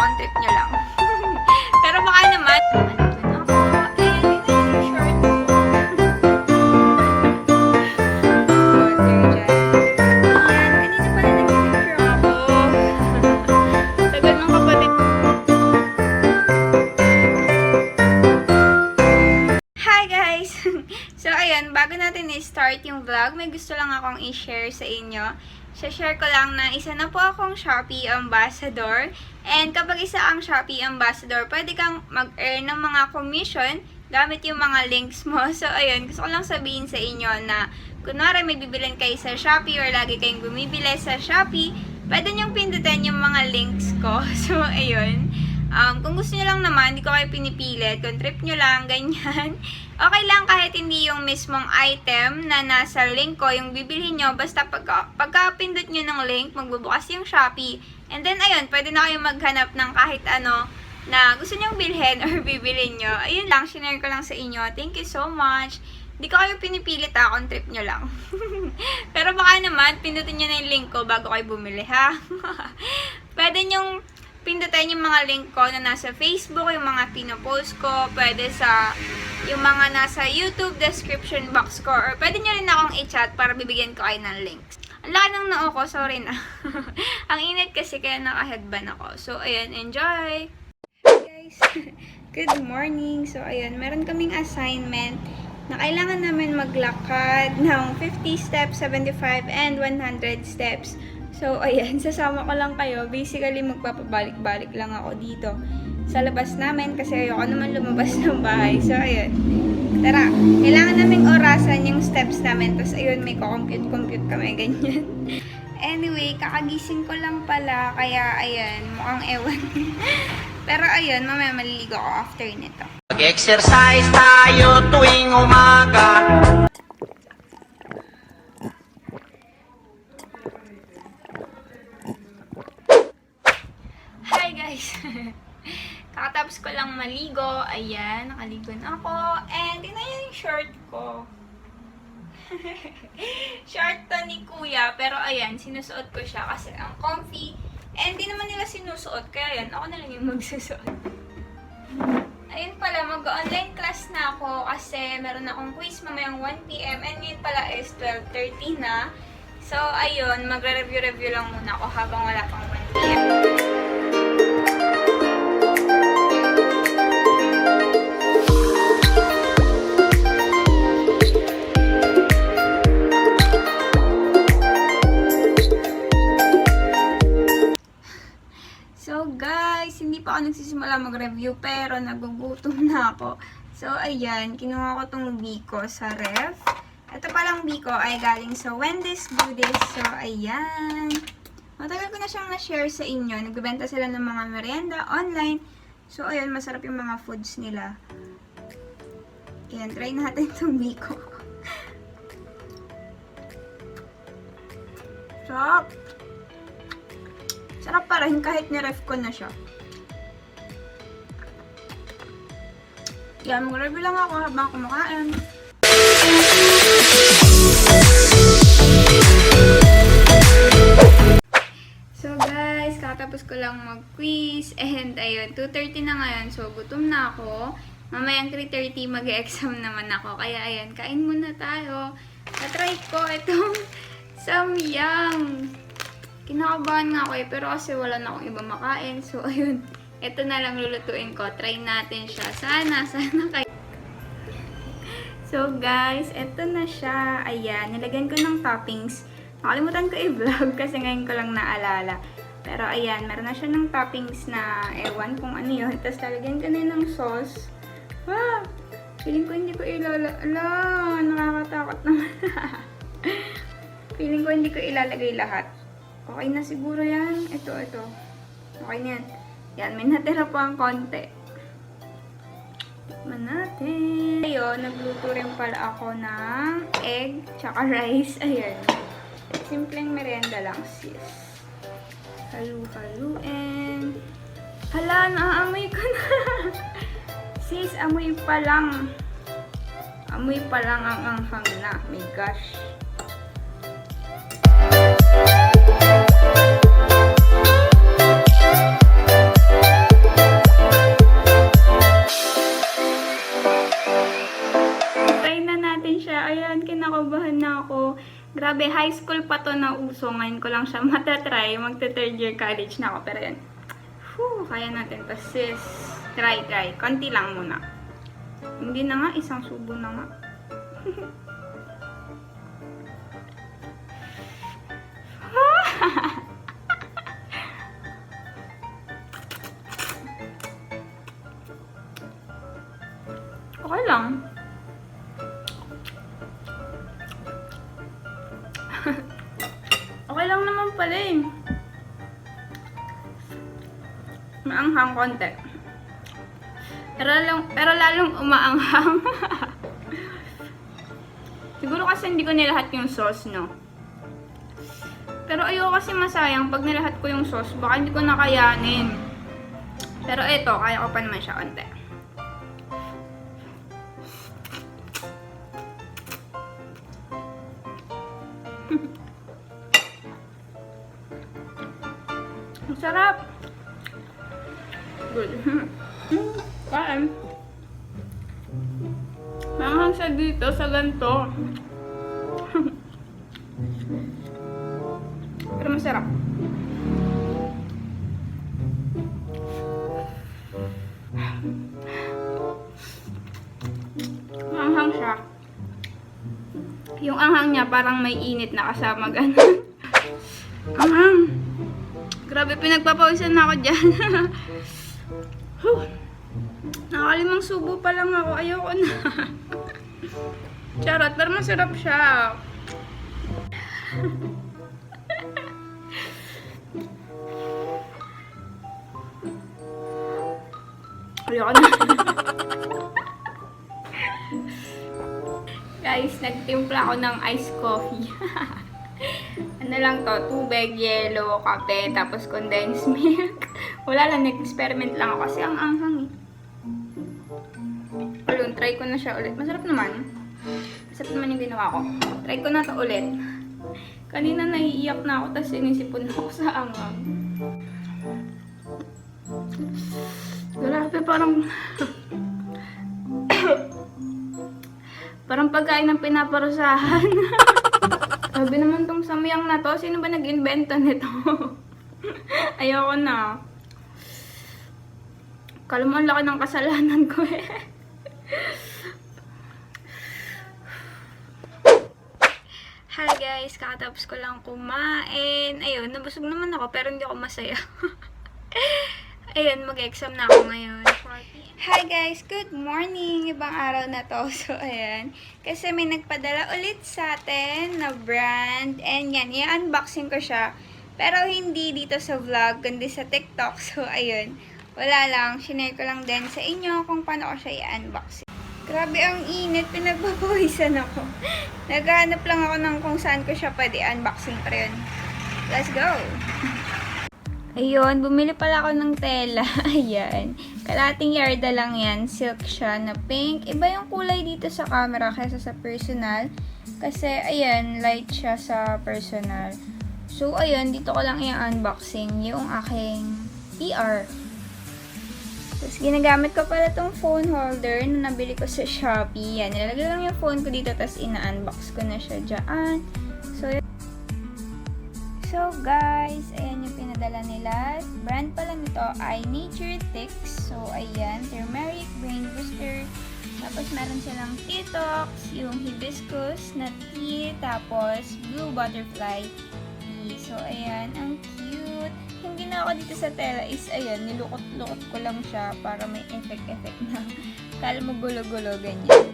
on trip nyo lang. Pero baka naman, bago natin i-start yung vlog, may gusto lang akong i-share sa inyo. Share ko lang na isa na po akong Shopee Ambassador. And kapag isa ang Shopee Ambassador, pwede kang mag-earn ng mga commission gamit yung mga links mo. So, ayun, gusto ko lang sabihin sa inyo na kunwari may bibilin kayo sa Shopee or lagi kayong bumibili sa Shopee, pwede nyong pindutin yung mga links ko. So, ayun. Kung gusto nyo lang naman, hindi ko kayo pinipilit. Kung trip nyo lang, ganyan. Okay lang kahit hindi yung mismong item na nasa link ko, yung bibilhin nyo. Basta pagka-pindot nyo ng link, magbubukas yung Shopee. And then, ayun, pwede na kayo maghanap ng kahit ano na gusto nyong bilhin or bibilhin nyo. Ayun lang, share ko lang sa inyo. Thank you so much. Hindi ko kayo pinipilit kung trip nyo lang. Pero baka naman, pindutin nyo na yung link ko bago kayo bumili, ha? Pwede nyong pindutin yung mga link ko na nasa Facebook, yung mga pinopost ko, pwede sa yung mga nasa YouTube description box ko, or pwede nyo rin akong i-chat para bibigyan ko kayo ng links. Ang laki ng noo ko, sorry na. Ang init kasi kaya naka-headband ako. So, ayan, enjoy! Hey guys, good morning! So, ayan, meron kaming assignment na kailangan namin maglakad ng 50 steps, 75, and 100 steps. So, ayan, sasama ko lang kayo. Basically, magpapabalik-balik lang ako dito sa labas namin kasi ayoko naman lumabas ng bahay. So, ayan. Tara, kailangan naming orasan yung steps namin. Tapos, ayun, may compute kami, ganyan. Anyway, kakagising ko lang pala. Kaya, ayan, mukhang ewan. Pero, ayun, mamaya maliligo ako after nito. Mag-exercise tayo tuwing umaga. Hi guys! Kakatapos ko lang maligo. Ayan, nakaligo na ako. And tingnan nyo yung short ko. Short to ni kuya. Pero ayan, sinusuot ko siya kasi ang comfy. And di naman nila sinusuot. Kaya ayan, ako na lang yung magsusuot. Ayun pala, mag-online class na ako kasi meron akong quiz mamayang 1 PM. And ngayon pala is 12:30 na. So, ayun, magre-review lang muna ako habang wala pang 1 PM. So guys, hindi pa ako nagsisimula mag-review pero nagugutom na ako. So ayan, kinuha ko tong biko sa ref. Ito palang biko ay galing sa Wendy's Goodies. So ayan. Matagal ko na siyang na-share sa inyo. Nagbebenta sila ng mga merienda online. So ayan, masarap yung mga foods nila. Ayan, try natin itong biko. Sarap! Sarap pa rin kahit ni-ref ko na siya. Yan, mag-review lang ako habang kumakain. So guys, kakatapos ko lang mag-quiz. And ayun, 2:30 na ngayon. So gutom na ako. Mamayang 3:30 mag-exam naman ako. Kaya ayun, kain muna tayo. Na-try ko itong Samyang. Kinakabahan nga ako pero kasi wala na akong iba makain. So, ayun. Ito na lang lulutuin ko. Try natin siya. Sana kayo. So, guys, ito na siya. Ayan. Nilagyan ko ng toppings. Nakalimutan ko i-vlog kasi ngayon ko lang naalala. Pero, ayan. Meron na siya ng toppings na ewan kung ano yun. Tapos, lalagyan ko na ng sauce. Wow! Feeling ko hindi ko nakakatakot naman. Feeling ko hindi ko ilalagay lahat. Okay na siguro yan. Ito. Okay na yan. Yan, may natira pa ang konti. Tikman natin. Ayun, nagluto rin pala ako ng egg tsaka rice. Ayan. Simpleng merienda lang, sis. Halu-haluin. Hala, naaamoy ko na. Sis, amoy pa lang. Amoy pa lang ang anghang na. My gosh. Grabe, high school pa to na uso. Ngayon ko lang siya matatry. Magta-third year college na ako. Pero yan, kaya natin to, sis. Try. Konti lang muna. Hindi na nga, isang subo na nga. Okay lang. Okay lang naman pala eh. Maanghang konti. Pero lalong umaanghang. Siguro kasi hindi ko nilahat yung sauce, no? Pero ayoko kasi masayang pag nilahat ko yung sauce. Baka hindi ko nakayanin. Pero eto, kaya ko pa naman siya konti. Ang sarap. Good. Kain. Manghang siya dito sa ganito. Pero masarap. Manghang siya. Yung anghang niya parang may init na kasama ganun. Anghang. Grabe, pinagpapawisan na ako dyan. Nakalimang subo pa lang ako. Ayoko na. Charot, pero masarap siya. Ayoko na. Guys, nagtimpla ako ng iced coffee. Ano lang to, tubig, yelo, kape, tapos condensed milk. Wala lang, nag-experiment lang ako kasi ang anghang eh. Ayun, try ko na siya ulit. Masarap naman. Masarap naman yung ginawa ko. Try ko na to ulit. Kanina naiiyak na ako, tapos sinisipon ako sa anghang. Grabe, parang... parang pagkain ng pinaparusahan. Sabi naman tong Samyang na to, sino ba nag-invento nito? Ayoko na. Kala mo ang laki ng kasalanan ko eh. Hi guys, kakatapos ko lang kumain. Ayun, nabusog naman ako pero hindi ako masaya. Ayun, mag-exam na ako ngayon. Hi guys, good morning! Ibang araw na to. So, ayan. Kasi may nagpadala ulit sa atin na brand. And yan, i-unboxing ko siya. Pero hindi dito sa vlog, kundi sa TikTok. So, ayun. Wala lang. Shinare ko lang din sa inyo kung paano ko siya i-unboxing. Grabe ang init. Pinagpapawisan ako. Naghahanap lang ako ng kung saan ko siya pwede unboxing. Pero yun. Let's go! Ayun, bumili pala ako ng tela. Ayan. Kalating yarda lang yan. Silk siya na pink. Iba yung kulay dito sa camera kaysa sa personal. Kasi, ayan, light siya sa personal. So, ayun, dito ko lang i-unboxing yung aking PR. Tapos, ginagamit ko pala tong phone holder na nabili ko sa Shopee. Yan, nilalagay lang yung phone ko dito, tapos ina-unbox ko na siya dyan. So, guys, ayan yung pinadala nila. Brand pala nito ay Nature Tix. So, ayan, turmeric, brain booster. Tapos, meron silang detox, yung hibiscus na tea, tapos blue butterfly tea. So, ayan, ang cute. Yung ginawa ko dito sa tela is, ayan, nilukot-lukot ko lang siya para may effect-effect na kala mo gulo-gulo, ganyan.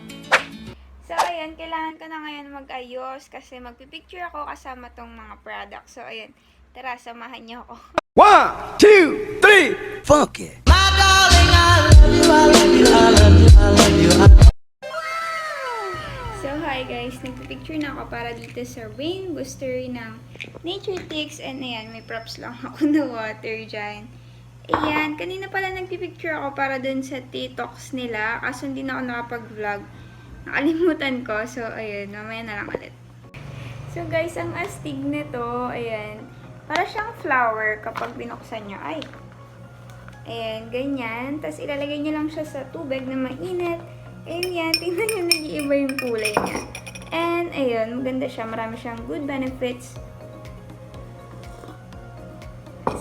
So, ayan, kailangan ko na ngayon mag-ayos kasi magpipicture ako kasama tong mga products. So, ayan, tara, samahan niyo ako. 1, 2, 3, funk it! So, hi guys, nagpipicture na ako para dito sa rain booster ng Nature Tix. And ayan, may props lang ako na water dyan. Ayan, kanina pala nagpipicture ako para dun sa detox nila. Kaso hindi na ako nakapag-vlog. Nakalimutan ko. So, ayun. Mamaya na lang ulit. So, guys, ang astig nito, ayan. Para siyang flower kapag binuksan nyo. Ay. Ayan, ganyan. Tapos, ilalagay nyo lang siya sa tubig na mainit. Ayan yan. Tingnan nyo, nag-iiba yung kulay niya. And, ayun, maganda siya. Marami siyang good benefits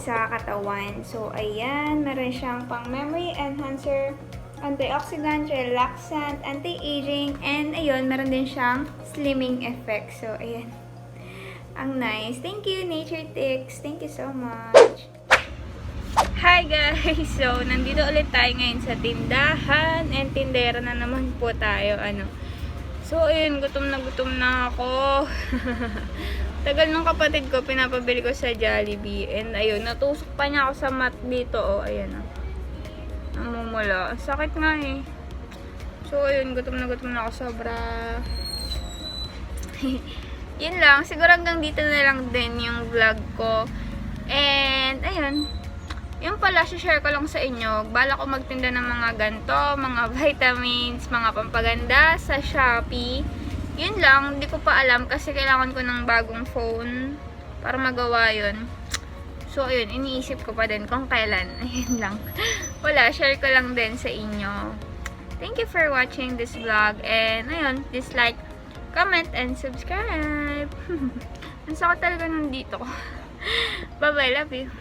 sa katawan. So, ayan, meron siyang pang memory enhancer, antioxidant, relaxant, anti-aging, and ayun, meron din siyang slimming effect. So, ayan. Ang nice. Thank you, Nature Ticks. Thank you so much. Hi guys! So, nandito ulit tayo ngayon sa tindahan, and tindera na naman po tayo. So, ayun, gutom na ako. Tagal ng kapatid ko, pinapabili ko sa Jollibee. And ayun, natusok pa niya ako sa mat dito. Oh, ayan. Namumula. Sakit nga eh. So, ayun, gutom na ako sobra. Yun lang. Siguro hanggang dito na lang din yung vlog ko. And, ayun. Yung pala, share ko lang sa inyo. Bala ko magtinda ng mga ganto, mga vitamins, mga pampaganda sa Shopee. Yun lang, hindi ko pa alam kasi kailangan ko ng bagong phone para magawa yun. So, ayun, iniisip ko pa din kung kailan. Ayun lang. Wala, share ko lang din sa inyo. Thank you for watching this vlog. And, ayun, dislike, comment, and subscribe. Ang sakit talaga nandito ko. Bye-bye, love you.